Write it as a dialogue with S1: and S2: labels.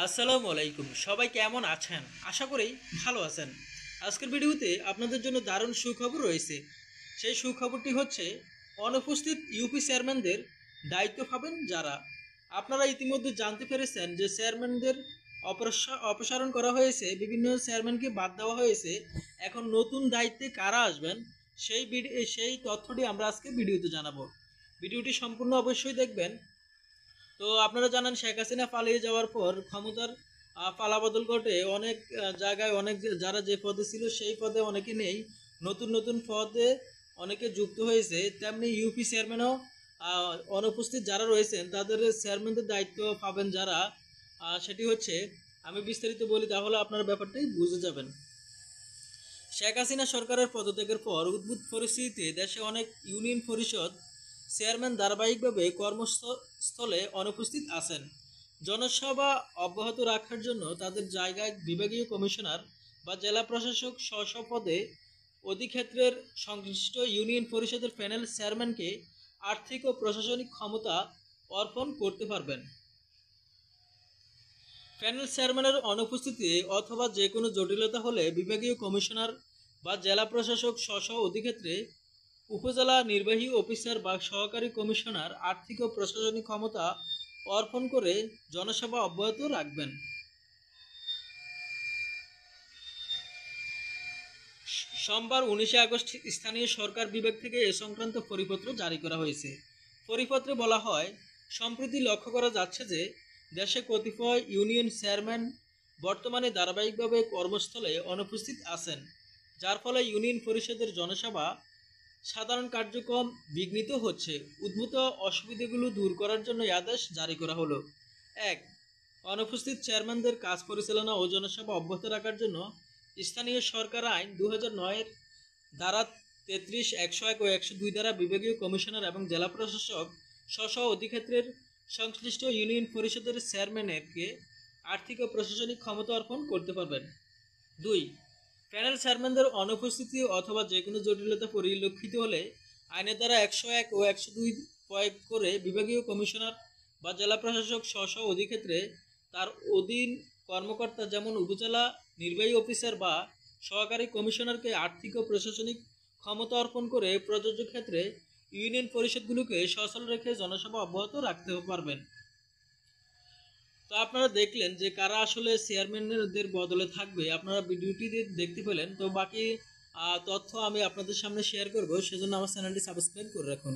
S1: আসসালামু আলাইকুম। সবাই কেমন আছেন? আশা করি ভালো আছেন। আজকের ভিডিওতে আপনাদের জন্য দারুণ সুখবর রয়েছে। সেই সুখবরটি হচ্ছে অনুপস্থিত ইউপি চেয়ারম্যানদের দায়িত্ব পাবেন যারা। আপনারা ইতিমধ্যে জানতে পেরেছেন যে চেয়ারম্যানদের অপসারণ করা হয়েছে, বিভিন্ন চেয়ারম্যানকে বাদ দেওয়া হয়েছে। এখন নতুন দায়িত্বে কারা আসবেন সেই তথ্যটি আমরা আজকে ভিডিওতে জানাবো। ভিডিওটি সম্পূর্ণ অবশ্যই দেখবেন। তো আপনারা জানেন শেখ হাসিনা পালিয়ে যাওয়ার পর ক্ষমতার পালাবদল ঘটে অনেক জায়গায় অনেক যারা যে পদে ছিল সেই পদে অনেকে নেই, নতুন নতুন পদে অনেকে যুক্ত হয়েছে। তেমনি ইউপি চেয়ারম্যানও অনুপস্থিত যারা রয়েছেন তাদের চেয়ারম্যানদের দায়িত্ব পাবেন যারা, সেটি হচ্ছে, আমি বিস্তারিত বলি তাহলে আপনারা ব্যাপারটাই বুঝে যাবেন। শেখ হাসিনা সরকারের পদত্যাগের পর উদ্ভূত পরিস্থিতিতে দেশে অনেক ইউনিয়ন পরিষদ চেয়ারম্যান ধারাবাহিকভাবে কর্মস্থলে অনুপস্থিত আছেন। জনসভা অব্যাহত রাখার জন্য তাদের জায়গায় বিভাগীয় কমিশনার বা জেলা প্রশাসক স্ব পদে অধিক্ষেত্রের সংশ্লিষ্ট ইউনিয়ন পরিষদের প্যানেল চেয়ারম্যানকে আর্থিক ও প্রশাসনিক ক্ষমতা অর্পণ করতে পারবেন। প্যানেল চেয়ারম্যানের অনুপস্থিতি অথবা যে কোনো জটিলতা হলে বিভাগীয় কমিশনার বা জেলা প্রশাসক স্ব অধিক্ষেত্রে উপজেলা নির্বাহী অফিসার বা সহকারী কমিশনার আর্থিক ও প্রশাসনিক ক্ষমতা অর্পণ করে জনসভা অব্যাহত রাখবেন। সোমবার 19 আগস্ট স্থানীয় সরকার বিভাগ থেকে এ সংক্রান্ত পরিপত্র জারি করা হয়েছে। পরিপত্রে বলা হয়, সম্প্রতি লক্ষ্য করা যাচ্ছে যে দেশে কতিপয় ইউনিয়ন চেয়ারম্যান বর্তমানে ধারাবাহিকভাবে কর্মস্থলে অনুপস্থিত আছেন, যার ফলে ইউনিয়ন পরিষদের জনসভা সাধারণ কার্যক্রম বিঘ্নিত হচ্ছে। উদ্ভূত অসুবিধাগুলো দূর করার জন্য এই আদেশ জারি করা হলো। 1. অনুপস্থিত চেয়ারম্যানদের কাজ পরিচালনা ও জনসভা অব্যাহত রাখার জন্য স্থানীয় সরকার আইন 2009-এর ধারা 33, 101 ও 102 দ্বারা বিভাগীয় কমিশনার এবং জেলা প্রশাসক স্ব অধিক্ষেত্রের সংশ্লিষ্ট ইউনিয়ন পরিষদের চেয়ারম্যানকে আর্থিক ও প্রশাসনিক ক্ষমতা অর্পণ করতে পারবেন। 2. প্যানেল চেয়ারম্যানদের অনুপস্থিতি অথবা যে কোনো জটিলতা পরিলক্ষিত হলে আইনের ধারা 101 ও 102 প্রয়োগ করে বিভাগীয় কমিশনার বা জেলা প্রশাসক স্ব অধিক্ষেত্রে তার অধীন কর্মকর্তা যেমন উপজেলা নির্বাহী অফিসার বা সহকারী কমিশনারকে আর্থিক ও প্রশাসনিক ক্ষমতা অর্পণ করে প্রযোজ্য ক্ষেত্রে ইউনিয়ন পরিষদগুলোকে সচল রেখে জনসভা অব্যাহত রাখতে পারবেন। তো আপনারা দেখলেন যে কারা আসলে চেয়ারম্যানদের বদলে থাকবে। আপনারা ভিডিওটি দেখতে পেলেন। তো বাকি তথ্য আমি আপনাদের সামনে শেয়ার করব, সেজন্য আমার চ্যানেলটি সাবস্ক্রাইব করে রাখুন।